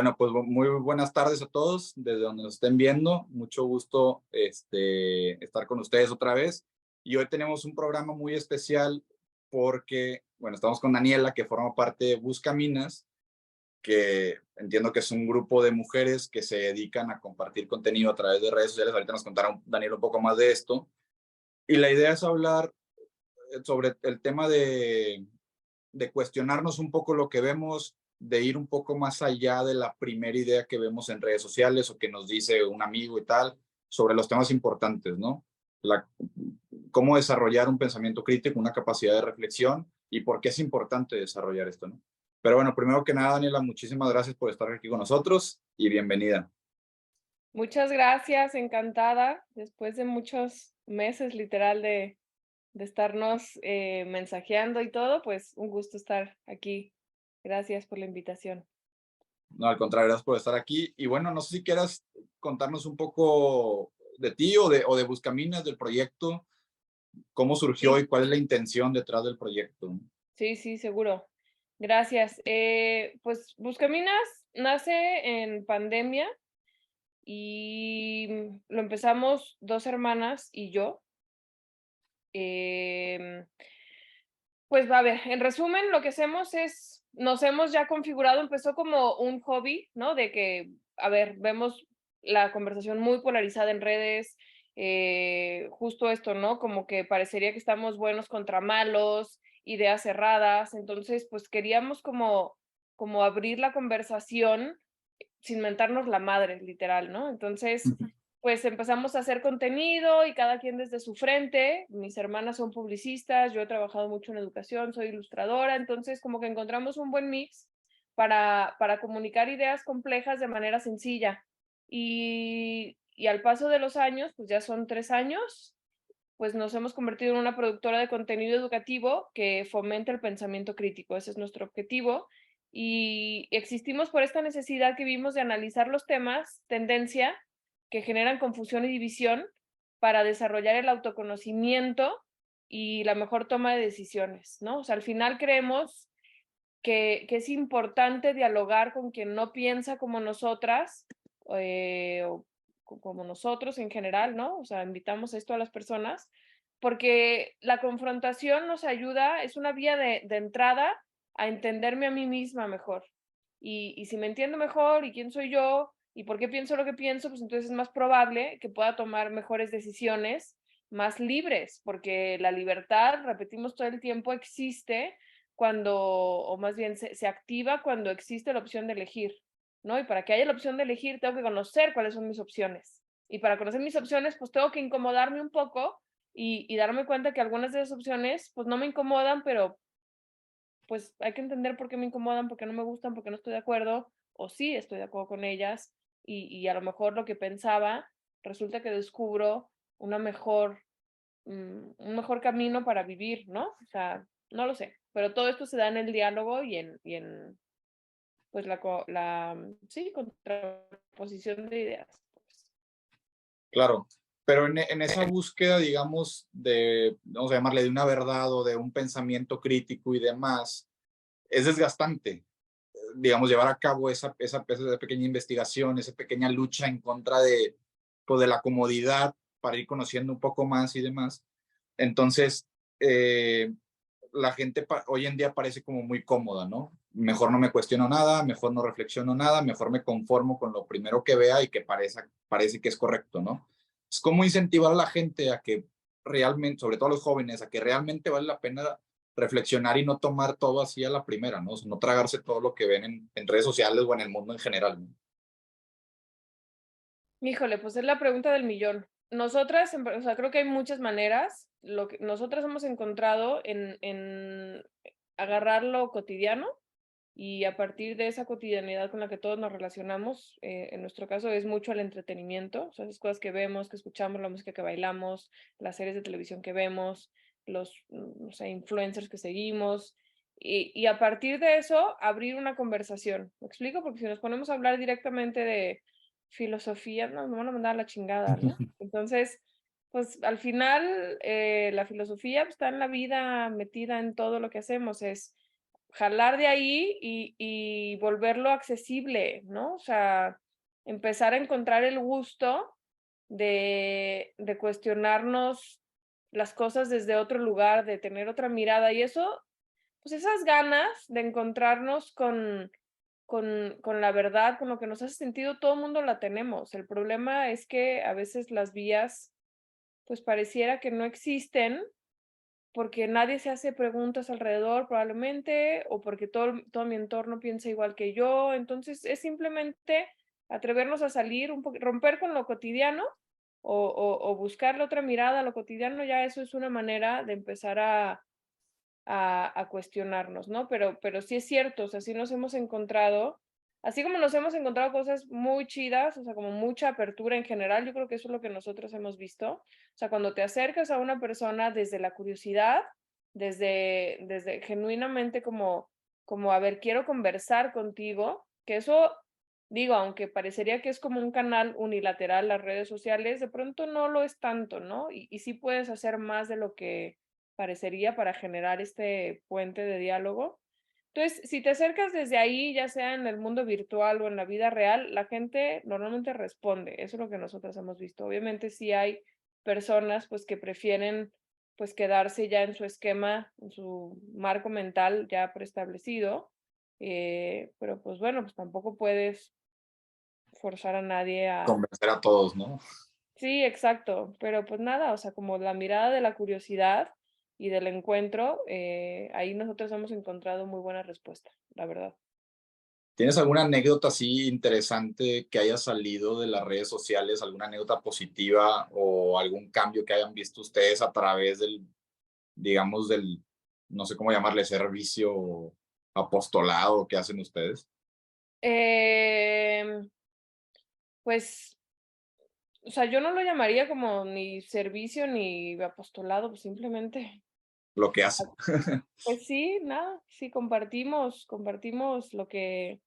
Bueno, pues muy buenas tardes a todos, desde donde nos estén viendo. Mucho gusto estar con ustedes otra vez. Y hoy tenemos un programa muy especial porque, bueno, estamos con Daniela, que forma parte de Buscaminas, que entiendo que es un grupo de mujeres que se dedican a compartir contenido a través de redes sociales. Ahorita nos contará Daniela un poco más de esto. Y la idea es hablar sobre el tema de cuestionarnos un poco lo que vemos, de ir un poco más allá de la primera idea que vemos en redes sociales o que nos dice un amigo y tal, sobre los temas importantes, ¿no? La, cómo desarrollar un pensamiento crítico, una capacidad de reflexión y por qué es importante desarrollar esto, ¿no? Pero bueno, primero que nada, Daniela, muchísimas gracias por estar aquí con nosotros y bienvenida. Muchas gracias, encantada, después de muchos meses literal de estarnos mensajeando y todo, pues un gusto estar aquí. Gracias por la invitación. No, al contrario, gracias por estar aquí. Y bueno, no sé si quieras contarnos un poco de ti o de Buscaminas, del proyecto, cómo surgió Sí, y cuál es la intención detrás del proyecto. sí, sí, seguro. Gracias. Pues Buscaminas nace en pandemia y lo empezamos dos hermanas y yo. Em, Pues a ver, en resumen, lo que hacemos es, nos hemos ya configurado, empezó como un hobby, ¿no? De que, a ver, vemos la conversación muy polarizada en redes, justo esto, ¿no? Como que parecería que estamos buenos contra malos, ideas cerradas, entonces, pues queríamos como abrir la conversación sin mentarnos la madre, literal, ¿no? Entonces, pues empezamos a hacer contenido y cada quien desde su frente. Mis hermanas son publicistas, yo he trabajado mucho en educación, soy ilustradora, entonces como que encontramos un buen mix para comunicar ideas complejas de manera sencilla. Y al paso de los años, pues ya son 3 años, pues nos hemos convertido en una productora de contenido educativo que fomenta el pensamiento crítico. Ese es nuestro objetivo. Y existimos por esta necesidad que vimos de analizar los temas, tendencia, que generan confusión y división para desarrollar el autoconocimiento y la mejor toma de decisiones, ¿no? O sea, al final creemos que es importante dialogar con quien no piensa como nosotras, o como nosotros en general, ¿no? O sea, invitamos esto a las personas, porque la confrontación nos ayuda, es una vía de entrada a entenderme a mí misma mejor. Y si me entiendo mejor y quién soy yo y por qué pienso lo que pienso, pues entonces es más probable que pueda tomar mejores decisiones más libres, porque la libertad, repetimos todo el tiempo, existe cuando, o más bien se activa cuando existe la opción de elegir, ¿no? Y para que haya la opción de elegir, tengo que conocer cuáles son mis opciones. Y para conocer mis opciones, pues tengo que incomodarme un poco y darme cuenta que algunas de esas opciones, pues no me incomodan, pero pues hay que entender por qué me incomodan, por qué no me gustan, por qué no estoy de acuerdo, o sí estoy de acuerdo con ellas, y a lo mejor lo que pensaba, resulta que descubro una mejor un mejor camino para vivir, ¿no? O sea, no lo sé, pero todo esto se da en el diálogo y en pues sí, contraposición de ideas, pues. Claro, pero en esa búsqueda, digamos, vamos a llamarle de una verdad o de un pensamiento crítico y demás, es desgastante, digamos, llevar a cabo esa pequeña investigación, esa pequeña lucha en contra pues, de la comodidad para ir conociendo un poco más y demás. Entonces, eh, la gente hoy en día parece como muy cómoda, ¿no? Mejor no me cuestiono nada, mejor no reflexiono nada, mejor me conformo con lo primero que vea y que parece que es correcto, ¿no? Es como incentivar a la gente a que realmente, sobre todo a los jóvenes, a que realmente vale la pena reflexionar y no tomar todo así a la primera, ¿no? O sea, no tragarse todo lo que ven en redes sociales o en el mundo en general, ¿no? Híjole, pues es la pregunta del millón. Nosotras, o sea, creo que hay muchas maneras. Lo que nosotras hemos encontrado en agarrar lo cotidiano y a partir de esa cotidianidad con la que todos nos relacionamos, en nuestro caso es mucho el entretenimiento, o sea, esas cosas que vemos, que escuchamos, la música que bailamos, las series de televisión que vemos, los, no sé, influencers que seguimos, y a partir de eso abrir una conversación. ¿Me explico? Porque si nos ponemos a hablar directamente de filosofía, no, nos van a mandar a la chingada, ¿no? Entonces, pues al final la filosofía pues, está en la vida, metida en todo lo que hacemos, es jalar de ahí y volverlo accesible, ¿no? O sea, empezar a encontrar el gusto de cuestionarnos las cosas desde otro lugar, de tener otra mirada. Y eso, pues esas ganas de encontrarnos con la verdad, con lo que nos hace sentido, todo el mundo la tenemos. El problema es que a veces las vías, pues pareciera que no existen porque nadie se hace preguntas alrededor probablemente, o porque todo mi entorno piensa igual que yo. Entonces, es simplemente atrevernos a salir un poco, romper con lo cotidiano o buscarle otra mirada a lo cotidiano, ya eso es una manera de empezar a cuestionarnos, ¿no? Pero sí es cierto, o sea, sí nos hemos encontrado, así como nos hemos encontrado cosas muy chidas, o sea, como mucha apertura en general, yo creo que eso es lo que nosotros hemos visto. O sea, cuando te acercas a una persona desde la curiosidad, desde genuinamente como, a ver, quiero conversar contigo, que eso, digo, aunque parecería que es como un canal unilateral las redes sociales, de pronto no lo es tanto, ¿no? Y sí puedes hacer más de lo que parecería para generar este puente de diálogo. Entonces, si te acercas desde ahí, ya sea en el mundo virtual o en la vida real, la gente normalmente responde. Eso es lo que nosotros hemos visto. Obviamente sí hay personas pues que prefieren pues quedarse ya en su esquema, en su marco mental ya preestablecido, pero pues bueno, pues tampoco puedes forzar a nadie a... Convencer a todos, ¿no? Sí, exacto, pero pues nada, o sea, como la mirada de la curiosidad y del encuentro, ahí nosotros hemos encontrado muy buena respuesta, la verdad. ¿Tienes alguna anécdota así interesante que haya salido de las redes sociales, alguna anécdota positiva o algún cambio que hayan visto ustedes a través del, digamos, del, no sé cómo llamarle, servicio o apostolado que hacen ustedes? Em, pues, o sea, yo no lo llamaría como ni servicio ni apostolado, pues simplemente, Lo que hacen. pues sí, nada, sí compartimos lo que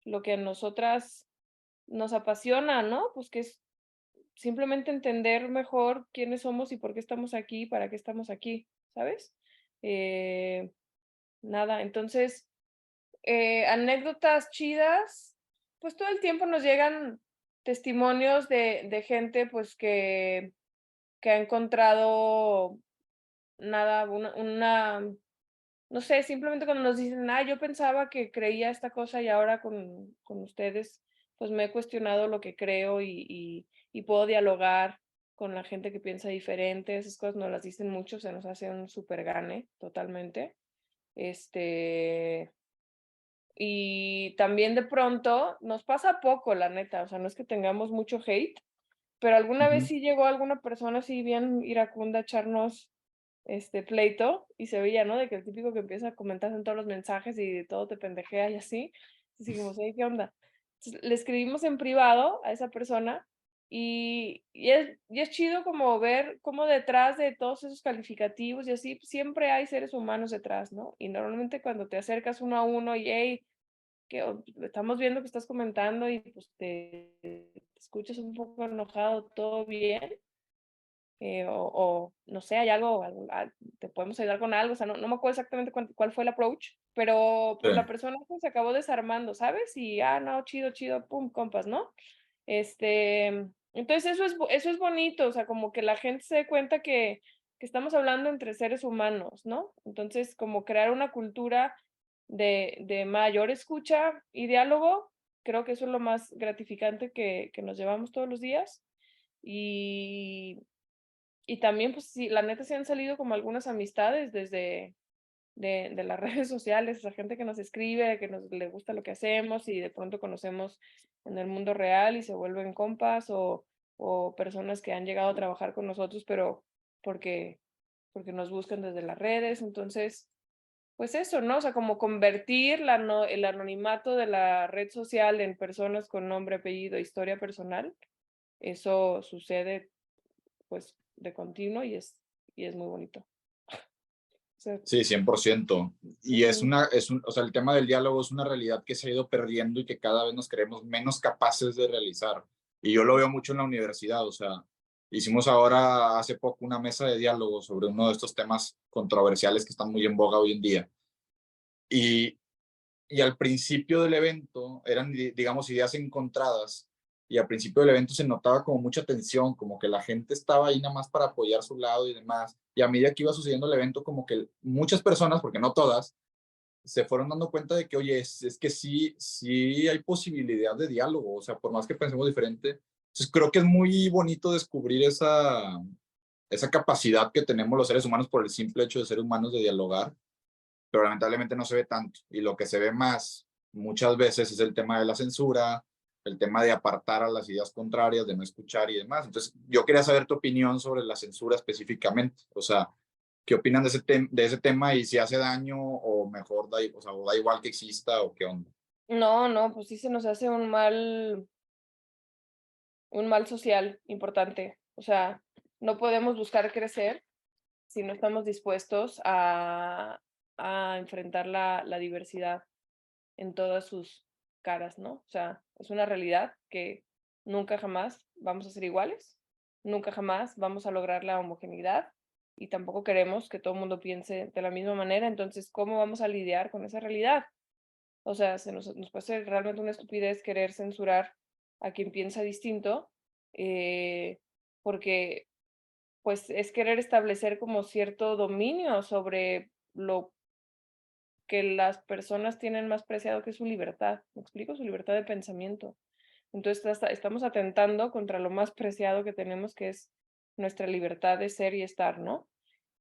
a nosotras nos apasiona, ¿no? Pues que es simplemente entender mejor quiénes somos y por qué estamos aquí, para qué estamos aquí, ¿sabes? Eh, nada, entonces, anécdotas chidas, pues todo el tiempo nos llegan testimonios de gente pues que ha encontrado nada, no sé, simplemente cuando nos dicen, yo pensaba que creía esta cosa y ahora con ustedes, pues me he cuestionado lo que creo y puedo dialogar con la gente que piensa diferente. Esas cosas nos las dicen mucho, se nos hace un súper gane totalmente. Este, y también de pronto nos pasa poco, la neta, o sea, no es que tengamos mucho hate, pero alguna vez Ujú. sí llegó alguna persona así bien iracunda a echarnos pleito y se veía, ¿no? De que el típico que empieza a comentar en todos los mensajes y todo te pendejea y así. Entonces dijimos, ¿qué onda? Entonces, le escribimos en privado a esa persona y es chido como ver cómo detrás de todos esos calificativos y así pues, siempre hay seres humanos detrás, ¿no? Y normalmente cuando te acercas uno a uno y, hey, que estamos viendo que estás comentando y pues te escuchas un poco enojado, todo bien, o no sé, hay te podemos ayudar con algo, o sea, no me acuerdo exactamente cuál fue el approach, pero la Sí. persona pues, se acabó desarmando, ¿sabes? Y, no, chido, chido, pum, compas, ¿no? Entonces eso es bonito, o sea, como que la gente se dé cuenta que estamos hablando entre seres humanos, ¿no? Entonces, como crear una cultura de mayor escucha y diálogo, creo que eso es lo más gratificante que nos llevamos todos los días. Y, y también, pues sí, la neta se han salido como algunas amistades desde de las redes sociales, esa gente que nos escribe, que nos le gusta lo que hacemos y de pronto conocemos en el mundo real y se vuelven compas o personas que han llegado a trabajar con nosotros, pero porque, porque nos buscan desde las redes. Entonces, pues eso, ¿no? O sea, como convertir el anonimato de la red social en personas con nombre, apellido, historia personal, eso sucede pues de continuo y es muy bonito. O sea, Sí, 100%. Y es ujú. o sea, el tema del diálogo es una realidad que se ha ido perdiendo y que cada vez nos creemos menos capaces de realizar. Y yo lo veo mucho en la universidad, o sea, hicimos ahora hace poco una mesa de diálogo sobre uno de estos temas controversiales que están muy en boga hoy en día. Y, y al principio del evento eran, digamos, ideas encontradas. Y al principio del evento se notaba como mucha tensión, como que la gente estaba ahí nada más para apoyar su lado y demás. Y a medida que iba sucediendo el evento, como que muchas personas, porque no todas, se fueron dando cuenta de que, oye, es que sí, sí hay posibilidad de diálogo, o sea, por más que pensemos diferente. Entonces creo que es muy bonito descubrir esa capacidad que tenemos los seres humanos por el simple hecho de ser humanos de dialogar, pero lamentablemente no se ve tanto. Y lo que se ve más muchas veces es el tema de la censura, el tema de apartar a las ideas contrarias, de no escuchar y demás. Entonces, yo quería saber tu opinión sobre la censura específicamente. O sea, ¿qué opinan de ese tema y si hace daño o mejor da, o sea, o da igual que exista o qué onda? No, no, pues sí se nos hace un mal social importante. O sea, no podemos buscar crecer si no estamos dispuestos a enfrentar la diversidad en todas sus caras, ¿no? O sea, es una realidad que nunca jamás vamos a ser iguales, nunca jamás vamos a lograr la homogeneidad y tampoco queremos que todo el mundo piense de la misma manera. Entonces, ¿cómo vamos a lidiar con esa realidad? O sea, nos puede ser realmente una estupidez querer censurar a quien piensa distinto, eh, porque pues es querer establecer como cierto dominio sobre lo que las personas tienen más preciado, que es su libertad. ¿Me explico? Su libertad de pensamiento. Entonces estamos atentando contra lo más preciado que tenemos, que es nuestra libertad de ser y estar, ¿no?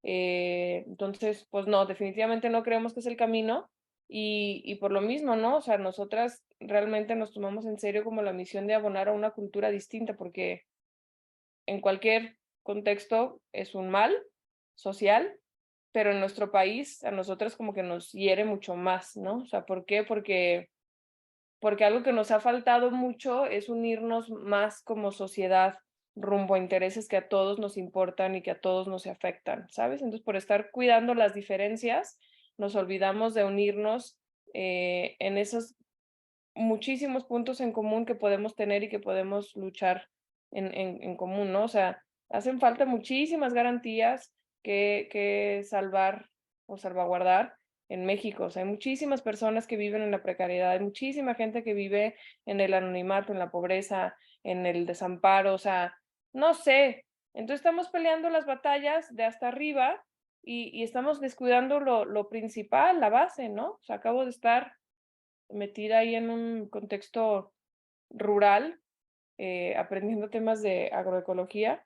Entonces, pues no, definitivamente no creemos que es el camino y por lo mismo, ¿no? O sea, nosotras realmente nos tomamos en serio como la misión de abonar a una cultura distinta, porque en cualquier contexto es un mal social, pero en nuestro país a nosotras como que nos hiere mucho más, ¿no? O sea, ¿por qué? Porque algo que nos ha faltado mucho es unirnos más como sociedad rumbo a intereses que a todos nos importan y que a todos nos afectan, ¿sabes? Entonces, por estar cuidando las diferencias, nos olvidamos de unirnos en esos muchísimos puntos en común que podemos tener y que podemos luchar en común, ¿no? O sea, hacen falta muchísimas garantías que salvar o salvaguardar en México. O sea, hay muchísimas personas que viven en la precariedad, hay muchísima gente que vive en el anonimato, en la pobreza, en el desamparo, o sea, no sé. Entonces estamos peleando las batallas de hasta arriba y estamos descuidando lo principal, la base, ¿no? O sea, acabo de estar metida ahí en un contexto rural, aprendiendo temas de agroecología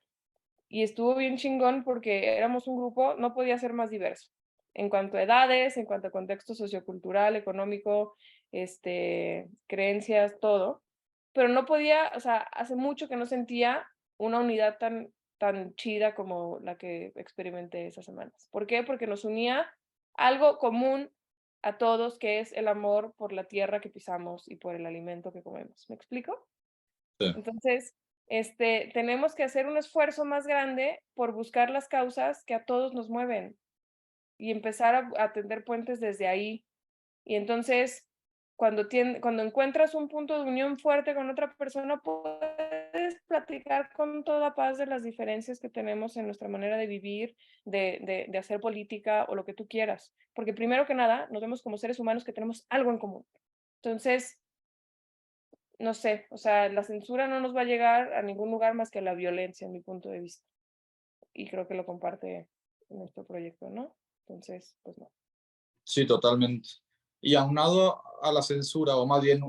y estuvo bien chingón porque éramos un grupo, no podía ser más diverso en cuanto a edades, en cuanto a contexto sociocultural, económico, creencias, todo, pero no podía, o sea, hace mucho que no sentía una unidad tan chida como la que experimenté esas semanas. ¿Por qué? Porque nos unía algo común a todos, que es el amor por la tierra que pisamos y por el alimento que comemos. ¿Me explico? Sí. Entonces, tenemos que hacer un esfuerzo más grande por buscar las causas que a todos nos mueven y empezar a tender puentes desde ahí. Y entonces, cuando encuentras un punto de unión fuerte con otra persona, puedes platicar con toda paz de las diferencias que tenemos en nuestra manera de vivir, de hacer política o lo que tú quieras. Porque primero que nada, nos vemos como seres humanos que tenemos algo en común. Entonces, no sé, o sea, la censura no nos va a llegar a ningún lugar más que a la violencia, en mi punto de vista. Y creo que lo comparte nuestro proyecto, ¿no? Entonces, pues no. Sí, totalmente. Y aunado a la censura, o más bien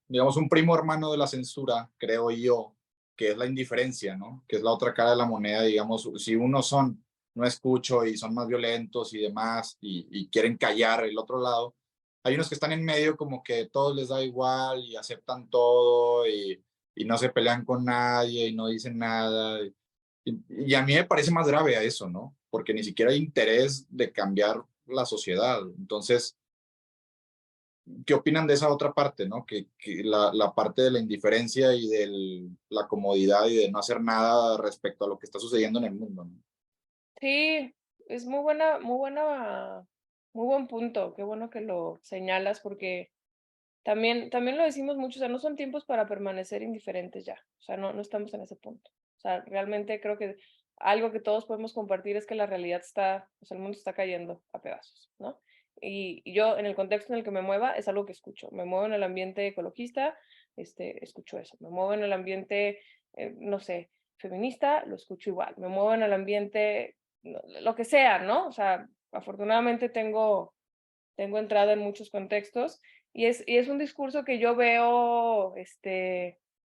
digamos, un primo hermano de la censura, creo yo, que es la indiferencia, ¿no? Que es la otra cara de la moneda, digamos, si unos son, no escucho y son más violentos y demás, y quieren callar el otro lado, hay unos que están en medio como que todo les da igual y aceptan todo y no se pelean con nadie y no dicen nada. Y a mí me parece más grave a eso, ¿no? Porque ni siquiera hay interés de cambiar la sociedad. Entonces, ¿qué opinan de esa otra parte, no? Que la parte de la indiferencia y de la comodidad y de no hacer nada respecto a lo que está sucediendo en el mundo, ¿no? Sí, es muy buen punto. Qué bueno que lo señalas porque también lo decimos mucho, o sea, no son tiempos para permanecer indiferentes ya. O sea, no estamos en ese punto. O sea, realmente creo que algo que todos podemos compartir es que la realidad está, o sea, el mundo está cayendo a pedazos, ¿no? y yo en el contexto en el que me mueva es algo que escucho. Me muevo en el ambiente ecologista, escucho eso. Me muevo en el ambiente, no sé, feminista, lo escucho igual. Me muevo en el ambiente, lo que sea, ¿no? O sea, afortunadamente tengo entrada en muchos contextos y es un discurso que yo veo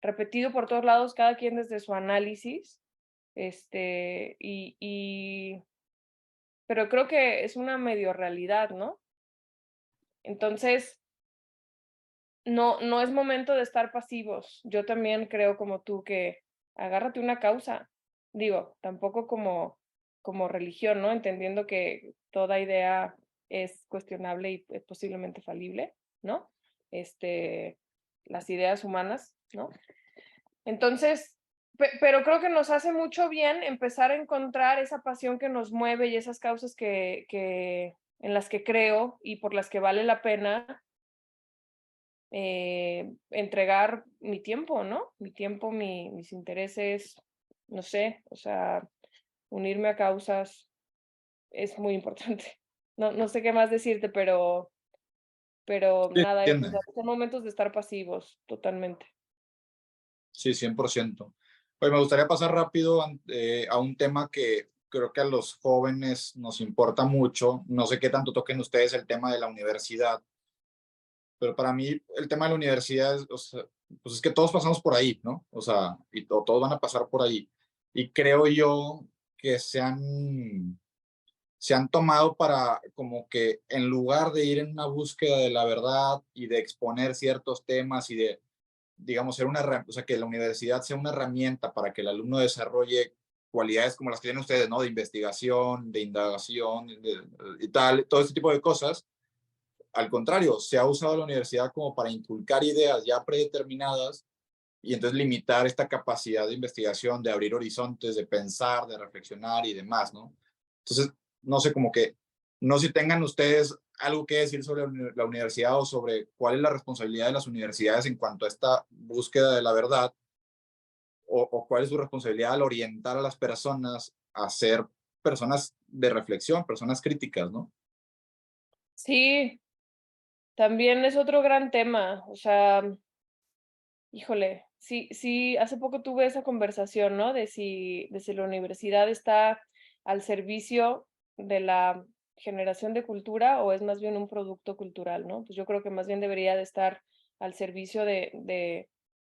repetido por todos lados, cada quien desde su análisis, este, y, y, pero creo que es una medio realidad, ¿no? Entonces, no es momento de estar pasivos. Yo también creo como tú que agárrate una causa. Digo, tampoco como religión, ¿no? Entendiendo que toda idea es cuestionable y posiblemente falible, ¿no? Este, las ideas humanas, ¿no? Entonces, pero creo que nos hace mucho bien empezar a encontrar esa pasión que nos mueve y esas causas en las que creo y por las que vale la pena entregar mi tiempo, ¿no? Mi tiempo, mis intereses, no sé, o sea, unirme a causas es muy importante. No sé qué más decirte, pero Sí, nada, o sea, entiende. son momentos de estar pasivos, totalmente. Sí, 100%. Pues me gustaría pasar rápido a un tema que creo que a los jóvenes nos importa mucho. No sé qué tanto toquen ustedes el tema de la universidad, pero para mí el tema de la universidad es, o sea, pues es que todos pasamos por ahí, ¿no? O sea, todos van a pasar por ahí. Y creo yo que se han tomado para como que en lugar de ir en una búsqueda de la verdad y de exponer ciertos temas y de, digamos, o sea, que la universidad sea una herramienta para que el alumno desarrolle cualidades como las que tienen ustedes, ¿no? De investigación, de indagación y tal, todo ese tipo de cosas. Al contrario, se ha usado la universidad como para inculcar ideas ya predeterminadas y entonces limitar esta capacidad de investigación, de abrir horizontes, de pensar, de reflexionar y demás, ¿no? Entonces, no sé, como que, no sé si tengan ustedes algo que decir sobre la universidad o sobre cuál es la responsabilidad de las universidades en cuanto a esta búsqueda de la verdad o cuál es su responsabilidad al orientar a las personas a ser personas de reflexión, personas críticas, ¿no? Sí, también es otro gran tema, o sea, híjole, sí, sí, hace poco tuve esa conversación, ¿no? De si la universidad está al servicio de la generación de cultura o es más bien un producto cultural, ¿no? Pues yo creo que más bien debería de estar al servicio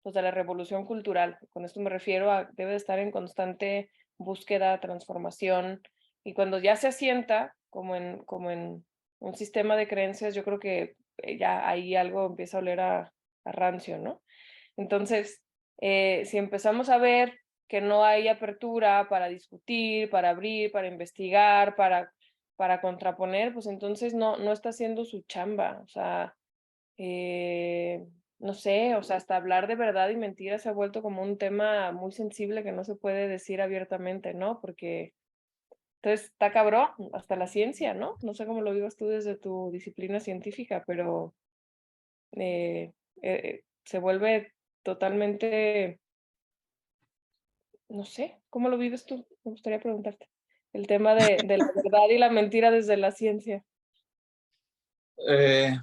pues de la revolución cultural. Con esto me refiero a debe de estar en constante búsqueda, transformación, y cuando ya se asienta como en un sistema de creencias, yo creo que ya ahí algo empieza a oler a rancio, ¿no? Entonces, si empezamos a ver que no hay apertura para discutir, para abrir, para investigar, para contraponer, pues entonces no está haciendo su chamba. O sea, eh, no sé, o sea, hasta hablar de verdad y mentira se ha vuelto como un tema muy sensible que no se puede decir abiertamente, ¿no? Porque entonces está cabrón, hasta la ciencia, ¿no? No sé cómo lo vivas tú desde tu disciplina científica, pero se vuelve totalmente, no sé, ¿cómo lo vives tú? Me gustaría preguntarte. El tema de la verdad y la mentira desde la ciencia. Eh,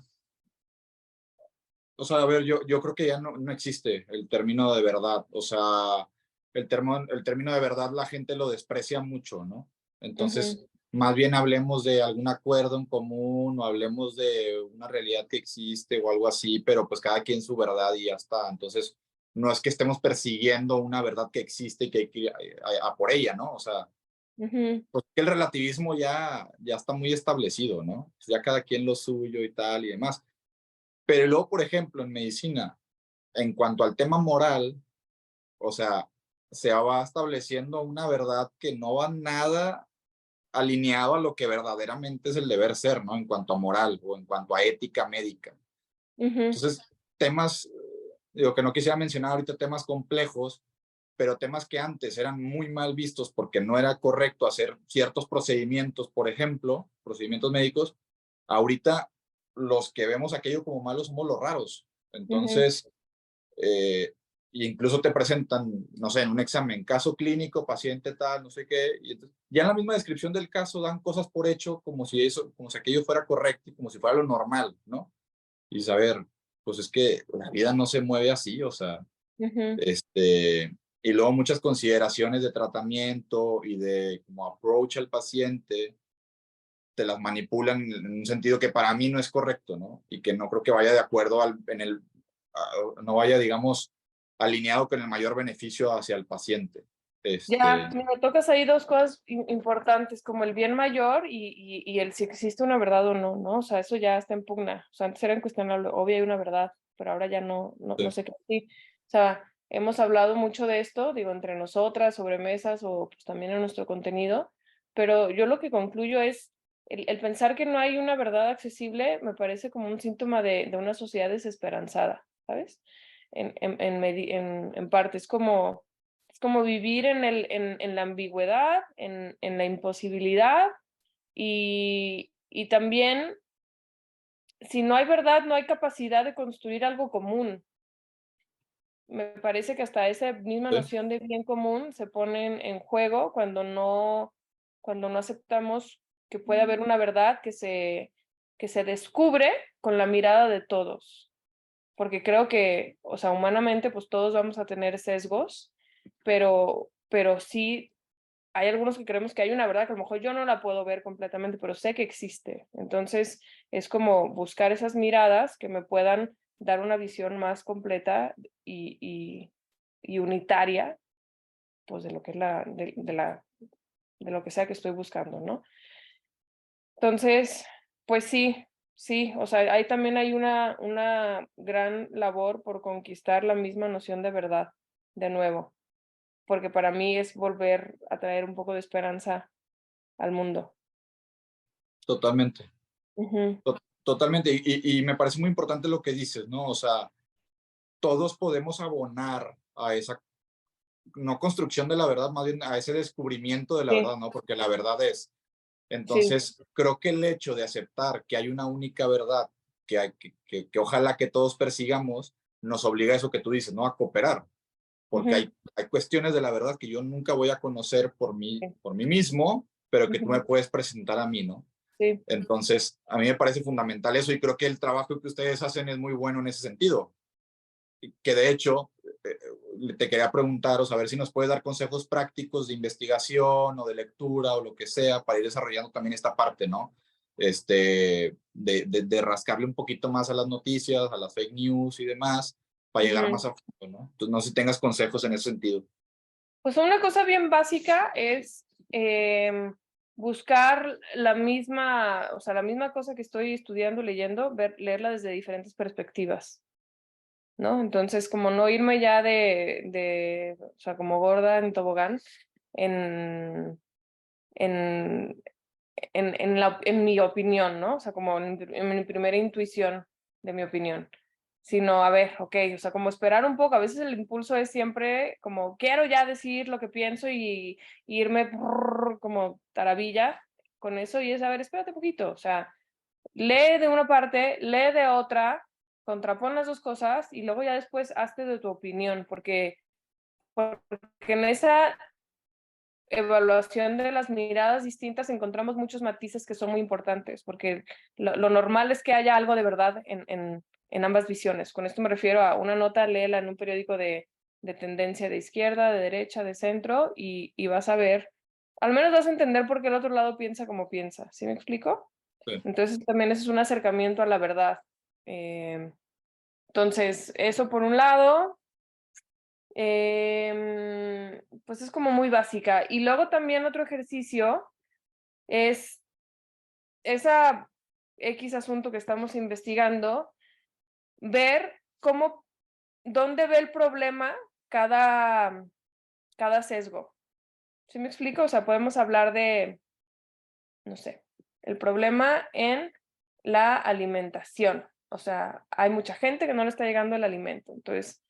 O sea, a ver, yo creo que ya no existe el término de verdad. O sea, el término de verdad la gente lo desprecia mucho, ¿no? Entonces, Ujú, más bien hablemos de algún acuerdo en común o hablemos de una realidad que existe o algo así, pero pues cada quien su verdad y ya está. Entonces, no es que estemos persiguiendo una verdad que existe y que hay que ir a por ella, ¿no? O sea, ujú, pues que el relativismo ya está muy establecido, ¿no? Ya cada quien lo suyo y tal y demás. Pero luego, por ejemplo, en medicina, en cuanto al tema moral, o sea, se va estableciendo una verdad que no va nada alineado a lo que verdaderamente es el deber ser, ¿no? En cuanto a moral o en cuanto a ética médica. ujú, Entonces, temas, digo que no quisiera mencionar ahorita temas complejos, pero temas que antes eran muy mal vistos porque no era correcto hacer ciertos procedimientos, por ejemplo, procedimientos médicos, ahorita los que vemos aquello como malo somos los raros. ujú. Entonces, eh, y incluso te presentan, no sé, en un examen, caso clínico, paciente tal, no sé qué, y entonces, ya en la misma descripción del caso dan cosas por hecho como si aquello fuera correcto y como si fuera lo normal, ¿no? Y saber, pues es que la vida no se mueve así, o sea, Ujú. y luego muchas consideraciones de tratamiento y de como approach al paciente, te las manipulan en un sentido que para mí no es correcto, ¿no? Y que no creo que vaya de acuerdo no vaya, digamos, alineado con el mayor beneficio hacia el paciente. Ya, me tocas ahí dos cosas importantes, como el bien mayor y el si existe una verdad o no, ¿no? O sea, eso ya está en pugna. O sea, antes era incuestionable, obvio hay una verdad, pero ahora ya no sé qué sí. O sea, hemos hablado mucho de esto, digo, entre nosotras, sobre mesas o pues también en nuestro contenido, pero yo lo que concluyo es el pensar que no hay una verdad accesible me parece como un síntoma de una sociedad desesperanzada, ¿sabes? En parte, es como vivir en la ambigüedad, en la imposibilidad y también, si no hay verdad, no hay capacidad de construir algo común. Me parece que hasta esa misma Sí, noción de bien común se pone en juego cuando no aceptamos que puede haber una verdad que se descubre con la mirada de todos. Porque creo que, o sea, humanamente, pues todos vamos a tener sesgos, pero sí hay algunos que creemos que hay una verdad que a lo mejor yo no la puedo ver completamente, pero sé que existe. Entonces, es como buscar esas miradas que me puedan dar una visión más completa y unitaria, pues de lo que es de lo que sea que estoy buscando, ¿no? Entonces, pues sí, sí, o sea, ahí también hay una gran labor por conquistar la misma noción de verdad, de nuevo, porque para mí es volver a traer un poco de esperanza al mundo. totalmente. Ujú. Totalmente. Y me parece muy importante lo que dices, ¿no? O sea, todos podemos abonar a esa, no construcción de la verdad, más bien a ese descubrimiento de la Sí, verdad, ¿no? Porque la verdad es. sí, Entonces, creo que el hecho de aceptar que hay una única verdad que ojalá que todos persigamos, nos obliga a eso que tú dices, ¿no? A cooperar, porque ujú, hay cuestiones de la verdad que yo nunca voy a conocer sí, por mí mismo, pero que tú me ujú, puedes presentar a mí, ¿no? sí, Entonces, a mí me parece fundamental eso y creo que el trabajo que ustedes hacen es muy bueno en ese sentido. Que de hecho, te quería preguntar o saber si nos puedes dar consejos prácticos de investigación o de lectura o lo que sea para ir desarrollando también esta parte, ¿no? De rascarle un poquito más a las noticias, a las fake news y demás, para llegar ujú. más a fondo, ¿no? Entonces, no sé si tengas consejos en ese sentido. Pues una cosa bien básica es buscar la misma, o sea, la misma cosa que estoy estudiando, leyendo, leerla desde diferentes perspectivas, ¿no? Entonces, como no irme ya o sea, como gorda en tobogán, en, en, en mi opinión, ¿no? O sea, como en mi primera intuición de mi opinión. Sino, a ver, ok, o sea, como esperar un poco. A veces el impulso es siempre como, quiero ya decir lo que pienso y irme como taravilla con eso y es, a ver, espérate un poquito. O sea, lee de una parte, lee de otra, contrapon las dos cosas y luego ya después hazte de tu opinión, porque en esa evaluación de las miradas distintas encontramos muchos matices que son muy importantes, porque lo normal es que haya algo de verdad en ambas visiones. Con esto me refiero a una nota, léela en un periódico de tendencia de izquierda, de derecha, de centro, y vas a ver, al menos vas a entender por qué el otro lado piensa como piensa. ¿Sí me explico? Sí, Entonces también eso es un acercamiento a la verdad. Entonces, eso por un lado. Pues es como muy básica. Y luego también otro ejercicio es esa X asunto que estamos investigando, ver cómo, dónde ve el problema cada sesgo. ¿Sí me explico? O sea, podemos hablar de, no sé, el problema en la alimentación. O sea, hay mucha gente que no le está llegando el alimento. Entonces,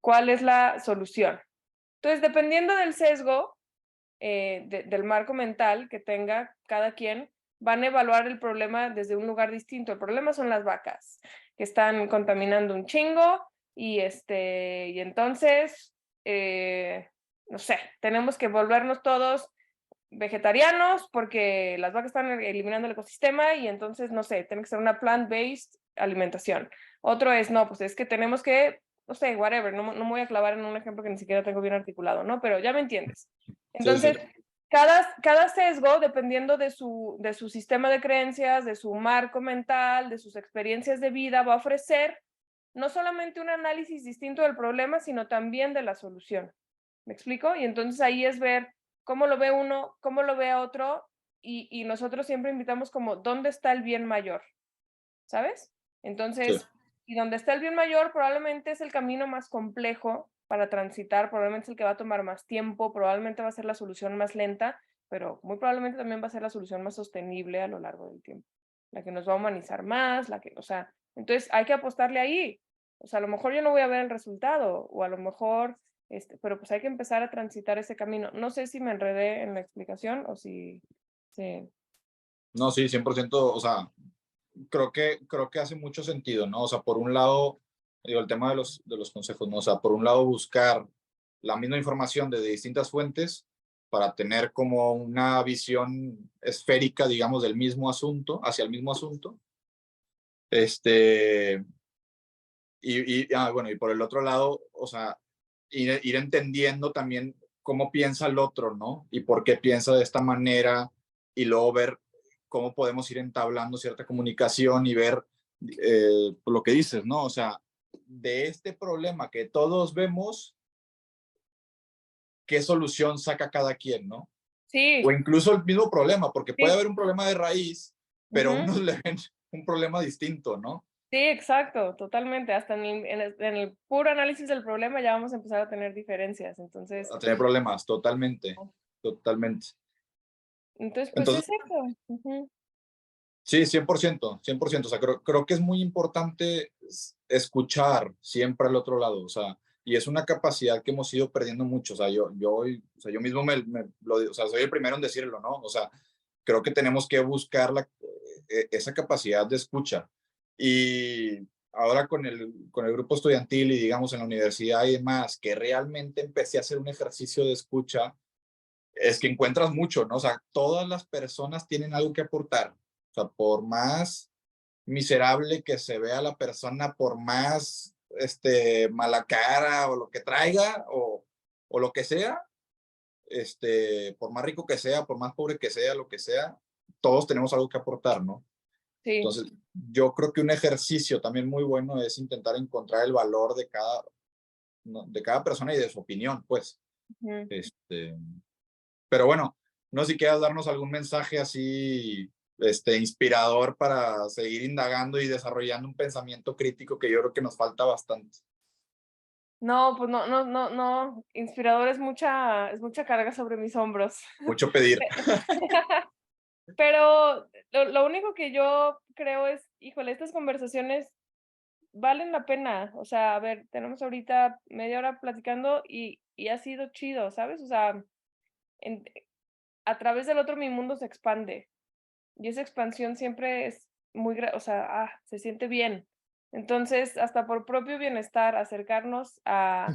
¿cuál es la solución? Entonces, dependiendo del sesgo, del marco mental que tenga cada quien, van a evaluar el problema desde un lugar distinto. El problema son las vacas, que están contaminando un chingo y entonces, no sé, tenemos que volvernos todos vegetarianos porque las vacas están eliminando el ecosistema y entonces, no sé, tiene que ser una plant-based alimentación. Otro es, no, pues es que tenemos que, no sé, whatever, no me voy a clavar en un ejemplo que ni siquiera tengo bien articulado, ¿no? Pero ya me entiendes. Sí, sí. Entonces, cada sesgo, dependiendo de su sistema de creencias, de su marco mental, de sus experiencias de vida, va a ofrecer no solamente un análisis distinto del problema, sino también de la solución. ¿Me explico? Y entonces ahí es ver cómo lo ve uno, cómo lo ve a otro, y nosotros siempre invitamos como, ¿dónde está el bien mayor? ¿Sabes? Sí. Entonces, y donde está el bien mayor probablemente es el camino más complejo para transitar, probablemente es el que va a tomar más tiempo, probablemente va a ser la solución más lenta, pero muy probablemente también va a ser la solución más sostenible a lo largo del tiempo, la que nos va a humanizar más, la que, o sea, entonces hay que apostarle ahí. O sea, a lo mejor yo no voy a ver el resultado, o a lo mejor, pero pues hay que empezar a transitar ese camino. No sé si me enredé en la explicación o si, sí. No, sí, 100%, o sea, creo que hace mucho sentido, ¿no? O sea, por un lado, digo, el tema de los consejos, ¿no? O sea, por un lado, buscar la misma información desde distintas fuentes para tener como una visión esférica, digamos, del mismo asunto, hacia el mismo asunto. Este, bueno, y por el otro lado, o sea, ir entendiendo también cómo piensa el otro, ¿no? Y por qué piensa de esta manera, y luego ver cómo podemos ir entablando cierta comunicación y ver lo que dices, ¿no? O sea, de este problema que todos vemos, ¿qué solución saca cada quien, ¿no? O Sí, incluso el mismo problema, porque puede sí. haber un problema de raíz, pero Ujú. unos le ven un problema distinto, ¿no? Sí, exacto, totalmente. Hasta en el puro análisis del problema ya vamos a empezar a tener diferencias. A tener problemas, totalmente, totalmente. Entonces, pues Entonces, es eso. Ujú. sí, 100%, 100%. O sea, creo que es muy importante escuchar siempre al otro lado. O sea, y es una capacidad que hemos ido perdiendo mucho. O sea, o sea, yo mismo o sea, soy el primero en decirlo, ¿no? O sea, creo que tenemos que buscar esa capacidad de escucha. Y ahora con el grupo estudiantil y digamos en la universidad y demás, que realmente empecé a hacer un ejercicio de escucha, es que encuentras mucho, ¿no? O sea, todas las personas tienen algo que aportar. O sea, por más miserable que se vea la persona, por más mala cara o lo que traiga o lo que sea, por más rico que sea, por más pobre que sea, lo que sea, todos tenemos algo que aportar, ¿no? Sí. Entonces, yo creo que un ejercicio también muy bueno es intentar encontrar el valor de ¿no? de cada persona y de su opinión, pues. Ujú. Este, pero bueno, no sé si quieras darnos algún mensaje así, inspirador para seguir indagando y desarrollando un pensamiento crítico que yo creo que nos falta bastante. No, pues no. Inspirador es mucha carga sobre mis hombros. Mucho pedir. Pero lo único que yo creo es, híjole, estas conversaciones valen la pena. O sea, a ver, tenemos ahorita media hora platicando y ha sido chido, ¿sabes? O sea, en- a través del otro mi mundo se expande. Y esa expansión siempre es muy, o sea, se siente bien. Entonces, hasta por propio bienestar, acercarnos a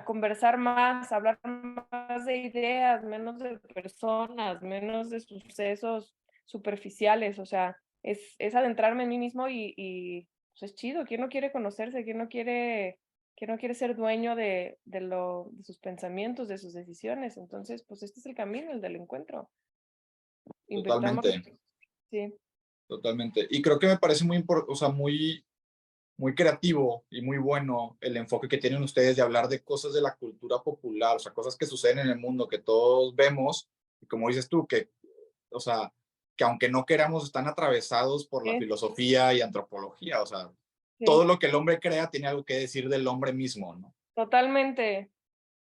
conversar más, a hablar más de ideas, menos de personas, menos de sucesos superficiales, o sea, es adentrarme en mí mismo y pues es chido. ¿Quién no quiere conocerse? Quién no quiere ser dueño de sus pensamientos, de sus decisiones? Entonces, pues este es el camino, el del encuentro. Invirtamos, Totalmente, sí. totalmente. Y creo que me parece o sea, muy creativo y muy bueno el enfoque que tienen ustedes de hablar de cosas de la cultura popular, o sea, cosas que suceden en el mundo, que todos vemos, y como dices tú, o sea, que aunque no queramos, están atravesados por la Sí, filosofía y antropología, o sea, todo sí, lo que el hombre crea tiene algo que decir del hombre mismo, ¿no? totalmente.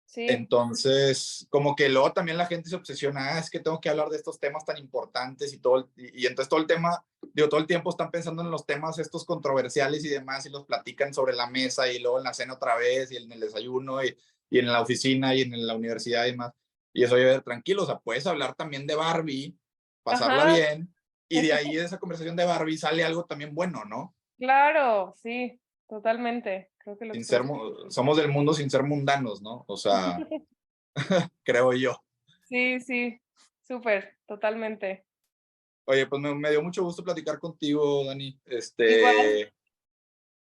Sí, Entonces, como que luego también la gente se obsesiona, es que tengo que hablar de estos temas tan importantes y todo, y entonces todo el tema, digo, todo el tiempo están pensando en los temas estos controversiales y demás y los platican sobre la mesa y luego en la cena otra vez y en el desayuno y en la oficina y en la universidad y demás. Y eso, oye, tranquilo, o sea, puedes hablar también de Barbie, pasarla ajá, bien y de ahí de esa conversación de Barbie sale algo también bueno, ¿no? claro, sí, totalmente. Creo que lo Sin ser, expreso. somos del mundo sin ser mundanos, ¿no? O sea, creo yo. Sí, sí, súper, totalmente. Oye, pues me dio mucho gusto platicar contigo, Dani. Igual,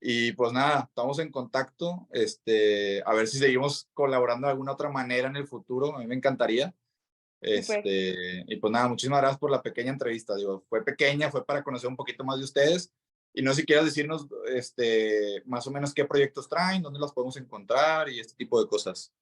Y pues nada, estamos en contacto. A ver si seguimos colaborando de alguna otra manera en el futuro. A mí me encantaría. súper. Y pues nada, muchísimas gracias por la pequeña entrevista. Digo, fue pequeña, fue para conocer un poquito más de ustedes. Y no sé si quieras decirnos, más o menos qué proyectos traen, dónde los podemos encontrar y este tipo de cosas.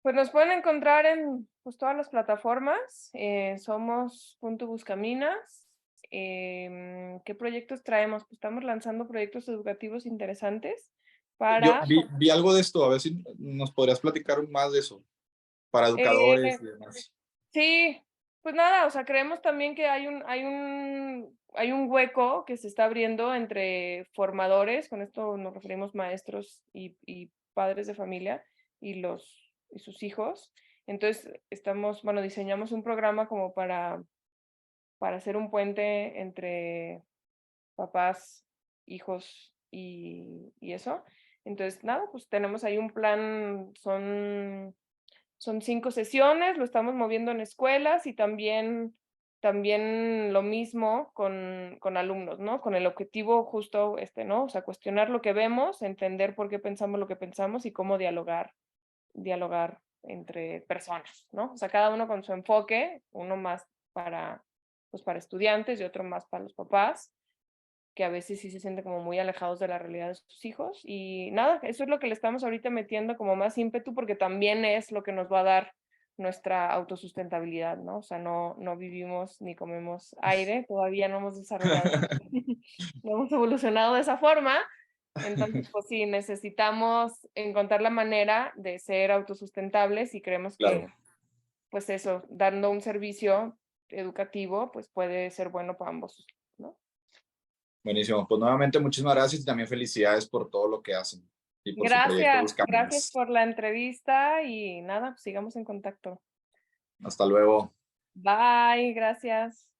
Pues nos pueden encontrar en pues, todas las plataformas. Somos Punto Buscaminas. ¿Qué proyectos traemos? Pues estamos lanzando proyectos educativos interesantes Yo para... vi algo de esto, a ver si nos podrías platicar más de eso, para educadores eh, y demás. sí, pues nada, o sea, creemos también que hay un hueco que se está abriendo entre formadores, con esto nos referimos maestros y padres de familia y sus hijos. Entonces, bueno, diseñamos un programa como para hacer un puente entre papás, hijos y eso. Entonces, nada, pues tenemos ahí un plan, son 5 sesiones, lo estamos moviendo en escuelas y también lo mismo con alumnos, ¿no? Con el objetivo justo ¿no? O sea, cuestionar lo que vemos, entender por qué pensamos lo que pensamos y cómo dialogar entre personas, ¿no? O sea, cada uno con su enfoque, uno más pues para estudiantes y otro más para los papás, que a veces sí se sienten como muy alejados de la realidad de sus hijos. Y nada, eso es lo que le estamos ahorita metiendo como más ímpetu porque también es lo que nos va a dar nuestra autosustentabilidad, ¿no? O sea, no vivimos ni comemos aire, todavía no hemos desarrollado, no hemos evolucionado de esa forma. Entonces, pues sí, necesitamos encontrar la manera de ser autosustentables y creemos Claro, que, pues eso, dando un servicio educativo, pues puede ser bueno para ambos, ¿no? buenísimo. Pues nuevamente muchísimas gracias y también felicidades por todo lo que hacen y por su proyecto Gracias Buscaminas. por la entrevista y nada, pues sigamos en contacto. Hasta luego. Bye, gracias.